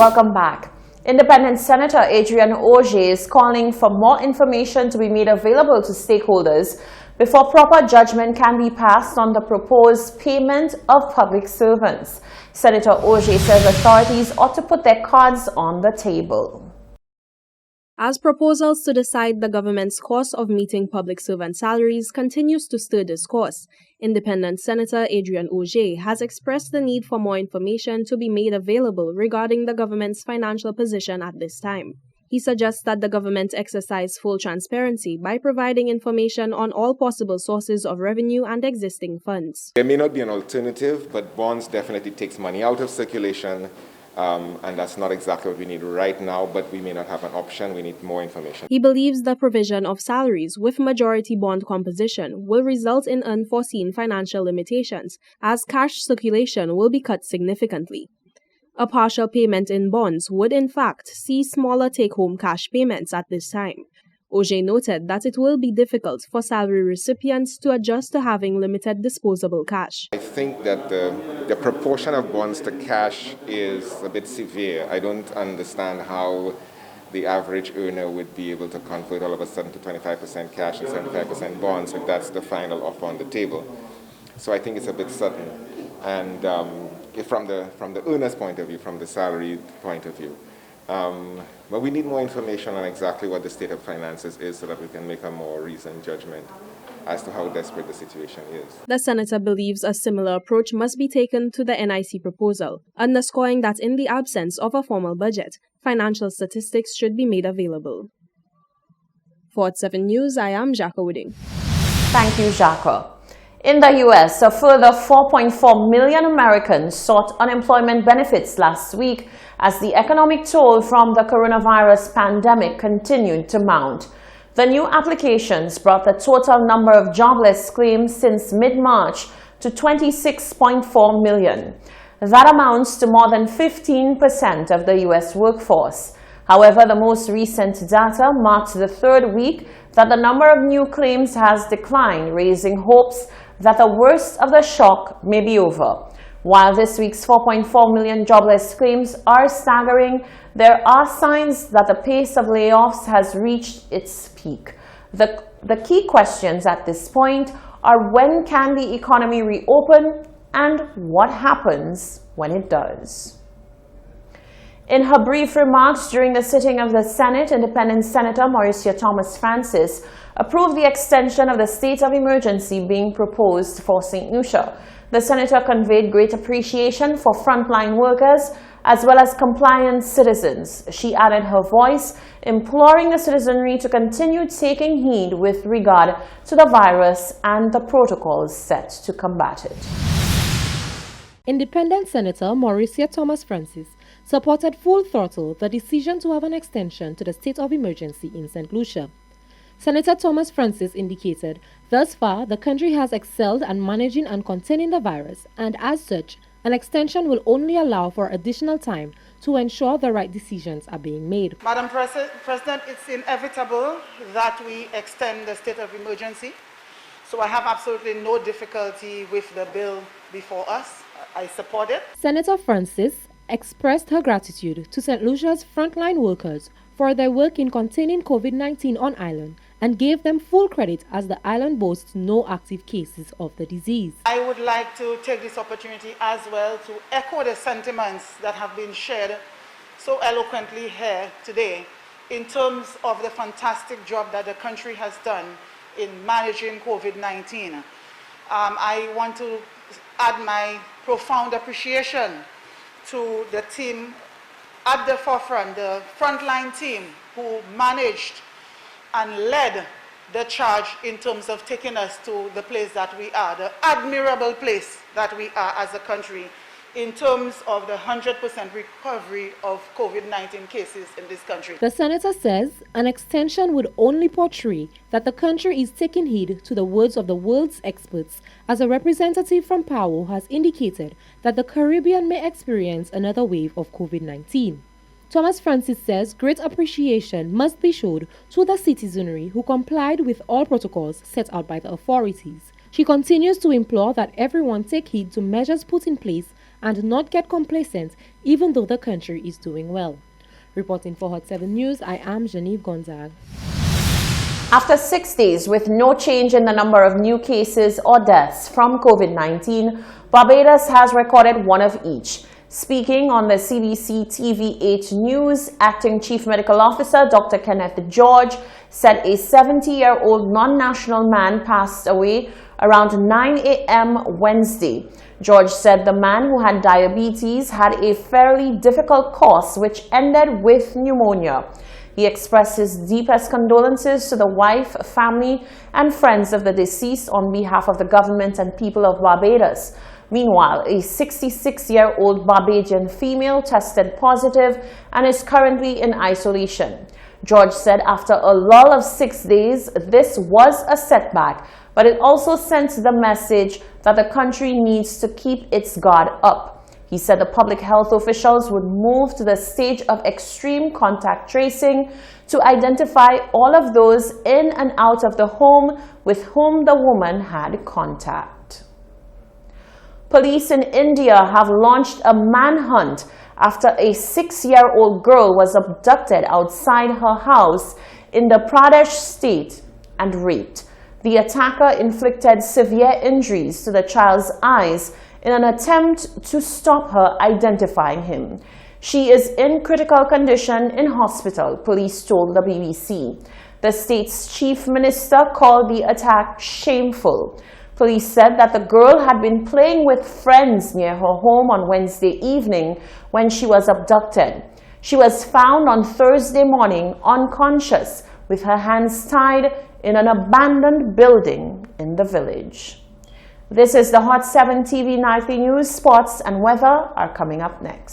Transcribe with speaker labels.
Speaker 1: Welcome back. Independent Senator Adrian Auger is calling for more information to be made available to stakeholders before proper judgment can be passed on the proposed payment of public servants. Senator Auger says authorities ought to put their cards on the table.
Speaker 2: As proposals to decide the government's course of meeting public servant salaries continues to stir discourse, Independent Senator Adrian Auger has expressed the need for more information to be made available regarding the government's financial position at this time. He suggests that the government exercise full transparency by providing information on all possible sources of revenue and existing funds.
Speaker 3: There may not be an alternative, but bonds definitely takes money out of circulation. And that's not exactly what we need right now, but we may not have an option. We need more information.
Speaker 2: He believes the provision of salaries with majority bond composition will result in unforeseen financial limitations, as cash circulation will be cut significantly. A partial payment in bonds would in fact see smaller take-home cash payments at this time. Auger noted that it will be difficult for salary recipients to adjust to having limited disposable cash.
Speaker 3: I think that the proportion of bonds to cash is a bit severe. I don't understand how the average earner would be able to convert all of a sudden to 25% cash and 75% bonds if that's the final offer on the table. So I think it's a bit sudden. And from the earner's point of view, from the salary point of view. But we need more information on exactly what the state of finances is so that we can make a more reasoned judgment as to how desperate the situation is.
Speaker 2: The senator believes a similar approach must be taken to the NIC proposal, underscoring that in the absence of a formal budget, financial statistics should be made available. For 7 News, I am Jacques Wooding.
Speaker 1: Thank you, Jacques. In the U.S., a further 4.4 million Americans sought unemployment benefits last week as the economic toll from the coronavirus pandemic continued to mount. The new applications brought the total number of jobless claims since mid-March to 26.4 million. That amounts to more than 15% of the U.S. workforce. However, the most recent data marks the third week that the number of new claims has declined, raising hopes that the worst of the shock may be over. While this week's 4.4 million jobless claims are staggering, there are signs that the pace of layoffs has reached its peak. The key questions at this point are: when can the economy reopen and what happens when it does? In her brief remarks during the sitting of the Senate, Independent Senator Mauricia Thomas Francis approved the extension of the state of emergency being proposed for St. Lucia. The senator conveyed great appreciation for frontline workers as well as compliant citizens. She added her voice, imploring the citizenry to continue taking heed with regard to the virus and the protocols set to combat it.
Speaker 4: Independent Senator Mauricia Thomas Francis supported full throttle the decision to have an extension to the state of emergency in St. Lucia. Senator Thomas Francis indicated, thus far, the country has excelled at managing and containing the virus, and as such, an extension will only allow for additional time to ensure the right decisions are being made.
Speaker 5: Madam President, it's inevitable that we extend the state of emergency, so I have absolutely no difficulty with the bill before us. I support it.
Speaker 4: Senator Francis expressed her gratitude to St. Lucia's frontline workers for their work in containing COVID-19 on island and gave them full credit as the island boasts no active cases of the disease.
Speaker 5: I would like to take this opportunity as well to echo the sentiments that have been shared so eloquently here today in terms of the fantastic job that the country has done in managing COVID-19. I want to add my profound appreciation to the team at the forefront, the frontline team who managed and led the charge in terms of taking us to the place that we are, the admirable place that we are as a country in terms of the 100% recovery of COVID-19 cases in this country.
Speaker 4: The senator says an extension would only portray that the country is taking heed to the words of the world's experts, as a representative from PAWO has indicated that the Caribbean may experience another wave of COVID-19. Thomas Francis says great appreciation must be showed to the citizenry who complied with all protocols set out by the authorities. She continues to implore that everyone take heed to measures put in place and not get complacent even though the country is doing well. Reporting for Hot 7 News, I am Genevieve Gonzague.
Speaker 1: After 6 days with no change in the number of new cases or deaths from COVID-19, Barbados has recorded one of each. Speaking on the CBC TV8 News, Acting Chief Medical Officer Dr. Kenneth George said a 70-year-old non-national man passed away around 9 a.m. Wednesday. George said the man who had diabetes had a fairly difficult course which ended with pneumonia. He expressed his deepest condolences to the wife, family, and friends of the deceased on behalf of the government and people of Barbados. Meanwhile, a 66-year-old Barbadian female tested positive and is currently in isolation. George said after a lull of 6 days, this was a setback, but it also sent the message that the country needs to keep its guard up. He said the public health officials would move to the stage of extreme contact tracing to identify all of those in and out of the home with whom the woman had contact. Police in India have launched a manhunt after a 6-year-old girl was abducted outside her house in the Pradesh state and raped. The attacker inflicted severe injuries to the child's eyes in an attempt to stop her identifying him. She is in critical condition in hospital, police told the BBC. The state's chief minister called the attack shameful. Police said that the girl had been playing with friends near her home on Wednesday evening when she was abducted. She was found on Thursday morning unconscious with her hands tied in an abandoned building in the village. This is the Hot 7 TV Nightly News. Sports and weather are coming up next.